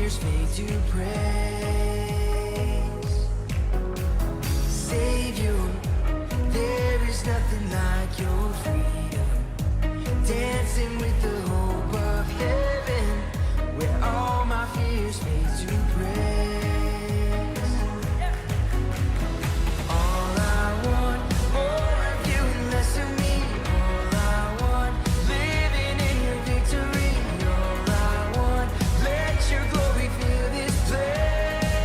fears made to praise. Savior, there is nothing like your freedom. Dancing with the hope of heaven, where all my fears made to praise. All I want, more of you and less of me. All I want, living in your victory. All I want, let your glory fill this place.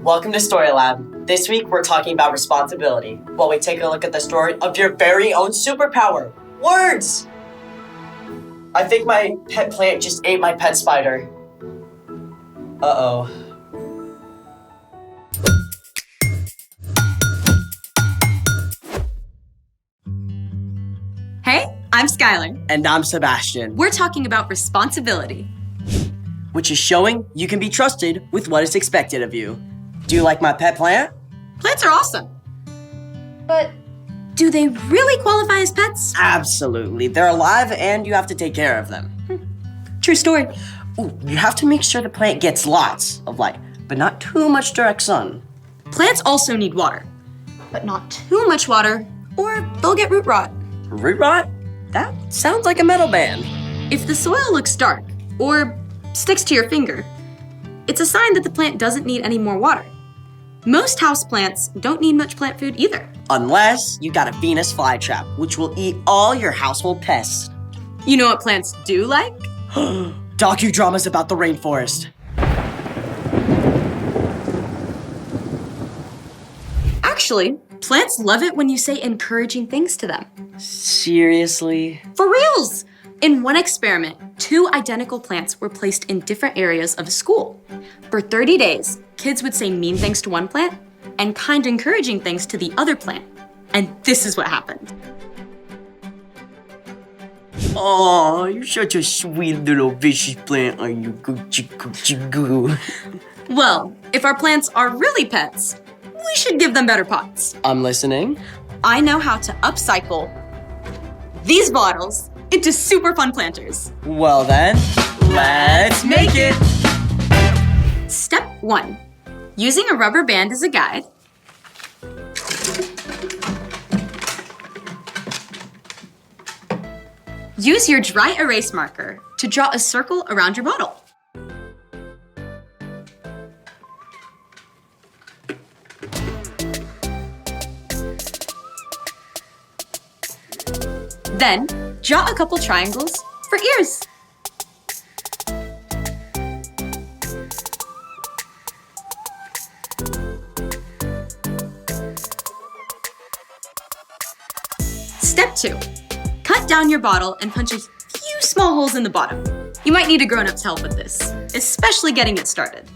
Welcome to Story Lab. This week we're talking about responsibility while we take a look at the story of your very own superpower, words! I think my pet plant just ate my pet spider. Uh-oh. Hey, I'm Skylar. And I'm Sebastian. We're talking about responsibility, which is showing you can be trusted with what is expected of you. Do you like my pet plant? Plants are awesome. But do they really qualify as pets? Absolutely. They're alive and you have to take care of them. True story. Ooh, you have to make sure the plant gets lots of light, but not too much direct sun. Plants also need water, but not too much water, or they'll get root rot. Root rot? That sounds like a metal band. If the soil looks dark or sticks to your finger, it's a sign that the plant doesn't need any more water. Most houseplants don't need much plant food either. Unless you got a Venus flytrap, which will eat all your household pests. You know what plants do like? Docudramas about the rainforest. Actually, plants love it when you say encouraging things to them. Seriously? For reals! In one experiment, 2 identical plants were placed in different areas of a school. For 30 days, kids would say mean things to one plant and kind encouraging things to the other plant. And this is what happened. Oh, you're such a sweet little vicious plant, are you? Goo. Well, if our plants are really pets, we should give them better pots. I'm listening. I know how to upcycle these bottles into super fun planters. Well then, let's make it! Step 1. Using a rubber band as a guide, use your dry erase marker to draw a circle around your bottle. Then, draw a couple triangles for ears. Step 2. Cut down your bottle and punch a few small holes in the bottom. You might need a grown-up's help with this, especially getting it started.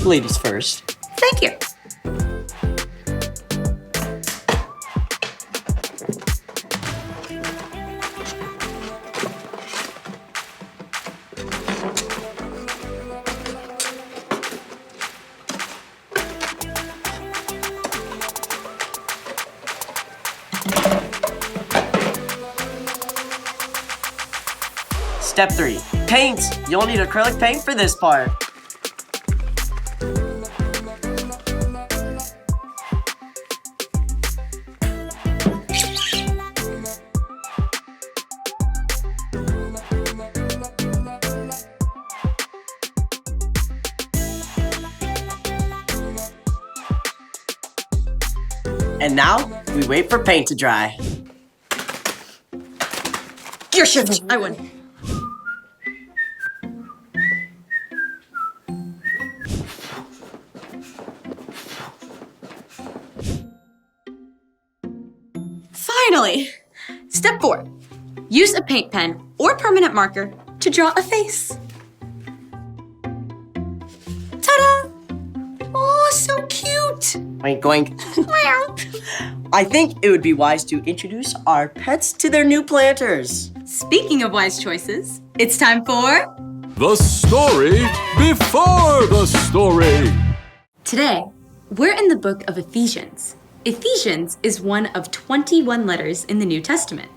Ladies first. Thank you. Step 3. Paint! You'll need acrylic paint for this part. And now, we wait for paint to dry. I win. Finally! Step 4. Use a paint pen or permanent marker to draw a face. Ta-da! Oh, so cute! Oink, oink. I think it would be wise to introduce our pets to their new planters. Speaking of wise choices, it's time for... The story before the story. Today, we're in the book of Ephesians. Ephesians is one of 21 letters in the New Testament.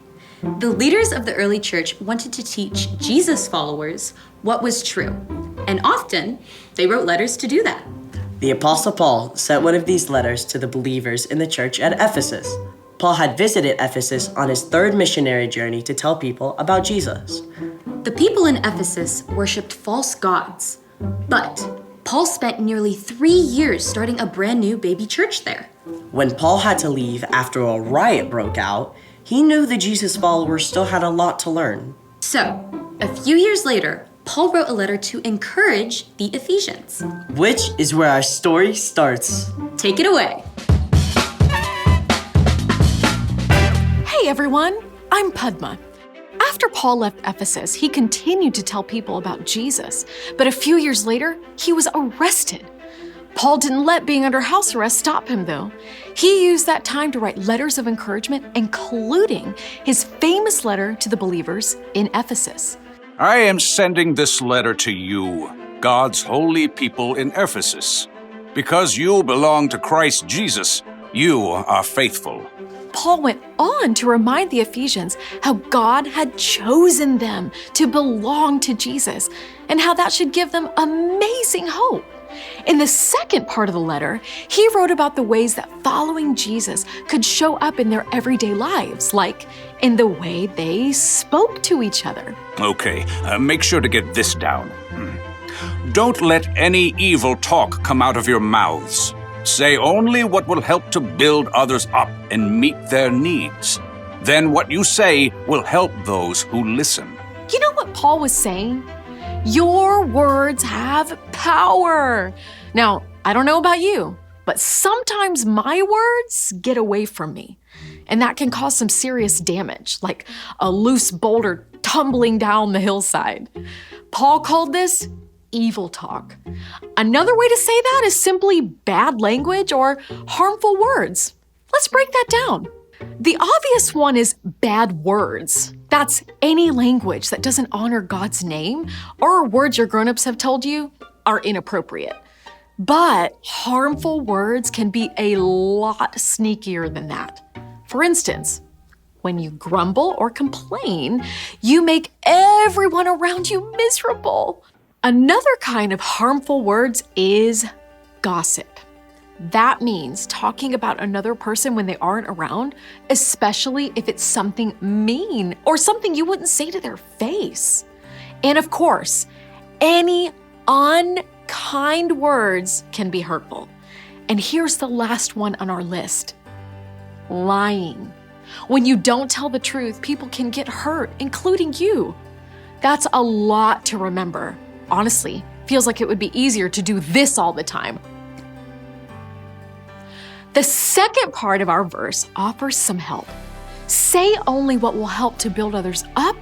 The leaders of the early church wanted to teach Jesus' followers what was true, and often they wrote letters to do that. The Apostle Paul sent one of these letters to the believers in the church at Ephesus. Paul had visited Ephesus on his 3rd missionary journey to tell people about Jesus. The people in Ephesus worshipped false gods, but Paul spent nearly 3 years starting a brand new baby church there. When Paul had to leave after a riot broke out, he knew the Jesus followers still had a lot to learn. So, a few years later, Paul wrote a letter to encourage the Ephesians. Which is where our story starts. Take it away. Hey everyone, I'm Padma. After Paul left Ephesus, he continued to tell people about Jesus, but a few years later, he was arrested. Paul didn't let being under house arrest stop him, though. He used that time to write letters of encouragement, including his famous letter to the believers in Ephesus. I am sending this letter to you, God's holy people in Ephesus. Because you belong to Christ Jesus, you are faithful. Paul went on to remind the Ephesians how God had chosen them to belong to Jesus and how that should give them amazing hope. In the second part of the letter, he wrote about the ways that following Jesus could show up in their everyday lives, like in the way they spoke to each other. Okay, make sure to get this down. Don't let any evil talk come out of your mouths. Say only what will help to build others up and meet their needs. Then what you say will help those who listen. You know what Paul was saying? Your words have power. Now, I don't know about you, but sometimes my words get away from me, and that can cause some serious damage, like a loose boulder tumbling down the hillside. Paul called this evil talk. Another way to say that is simply bad language or harmful words. Let's break that down. The obvious one is bad words. That's any language that doesn't honor God's name or words your grown-ups have told you are inappropriate. But harmful words can be a lot sneakier than that. For instance, when you grumble or complain, you make everyone around you miserable. Another kind of harmful words is gossip. That means talking about another person when they aren't around, especially if it's something mean or something you wouldn't say to their face. And of course, any unkind words can be hurtful. And here's the last one on our list: lying. When you don't tell the truth, people can get hurt, including you. That's a lot to remember. Honestly, feels like it would be easier to do this all the time. The second part of our verse offers some help. Say only what will help to build others up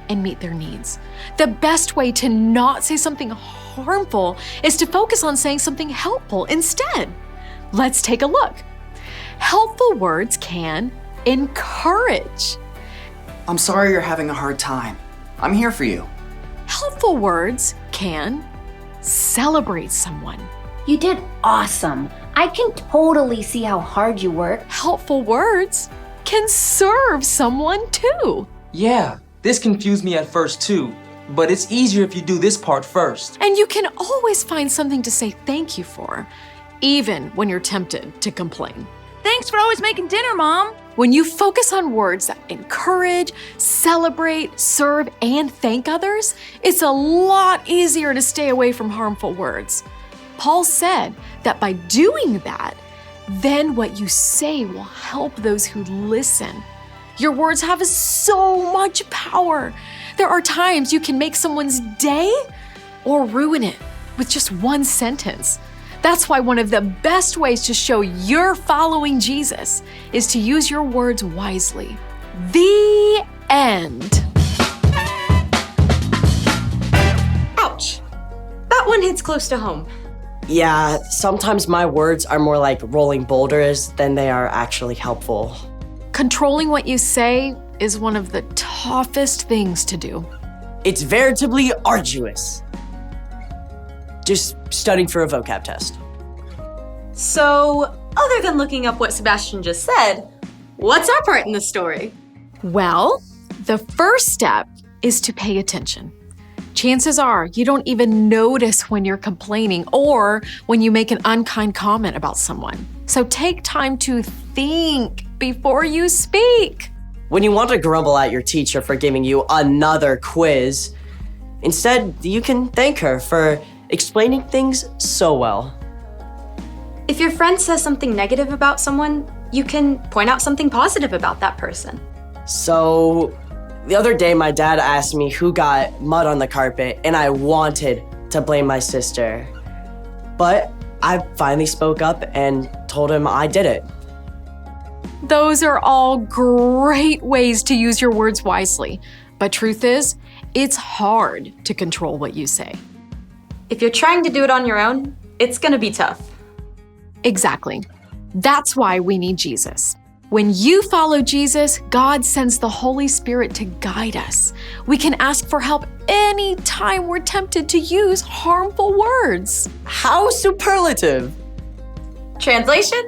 and meet their needs. The best way to not say something harmful is to focus on saying something helpful instead. Let's take a look. Helpful words can encourage. I'm sorry you're having a hard time. I'm here for you. Helpful words can celebrate someone. You did awesome. I can totally see how hard you work. Helpful words can serve someone too. Yeah, this confused me at first too, but it's easier if you do this part first. And you can always find something to say thank you for, even when you're tempted to complain. Thanks for always making dinner, Mom. When you focus on words that encourage, celebrate, serve, and thank others, it's a lot easier to stay away from harmful words. Paul said that by doing that, then what you say will help those who listen. Your words have so much power. There are times you can make someone's day or ruin it with just one sentence. That's why one of the best ways to show you're following Jesus is to use your words wisely. The end. Ouch. That one hits close to home. Yeah, sometimes my words are more like rolling boulders than they are actually helpful. Controlling what you say is one of the toughest things to do. It's veritably arduous. Just studying for a vocab test. So, other than looking up what Sebastian just said, what's our part in the story? Well, the first step is to pay attention. Chances are you don't even notice when you're complaining or when you make an unkind comment about someone. So take time to think before you speak. When you want to grumble at your teacher for giving you another quiz, instead you can thank her for explaining things so well. If your friend says something negative about someone, you can point out something positive about that person. So, The other day, my dad asked me who got mud on the carpet, and I wanted to blame my sister. But I finally spoke up and told him I did it. Those are all great ways to use your words wisely. But truth is, it's hard to control what you say. If you're trying to do it on your own, it's gonna be tough. Exactly. That's why we need Jesus. When you follow Jesus, God sends the Holy Spirit to guide us. We can ask for help anytime we're tempted to use harmful words. How superlative! Translation?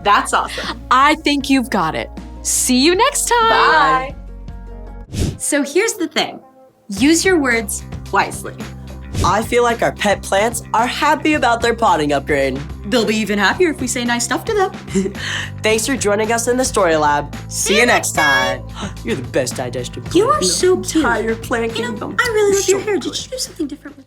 That's awesome. I think you've got it. See you next time. Bye. So here's the thing. Use your words wisely. I feel like our pet plants are happy about their potting upgrade. They'll be even happier if we say nice stuff to them. Thanks for joining us in the Story Lab. See you next time. You're the best digestion. You are so cute. Entire plant You know, kingdom. I really love your So hair. good. Did you do something different with